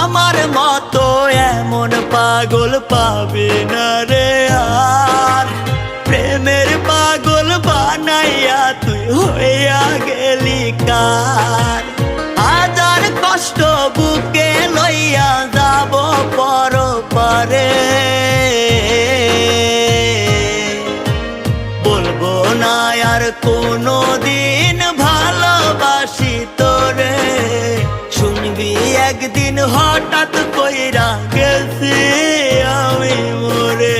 আমার মতো এমন পাগল পাবে না রে আর। প্রেমের পাগল বানাইয়া তুই হইয়া গেলি কার। হাজার কষ্ট বুকে লইয়া যাব পরপারে, বলবো না আর কোনো দিন ভালোবাসি তোরে। শুনবি একদিন হঠাৎ কইরা গেছি আমি মরে।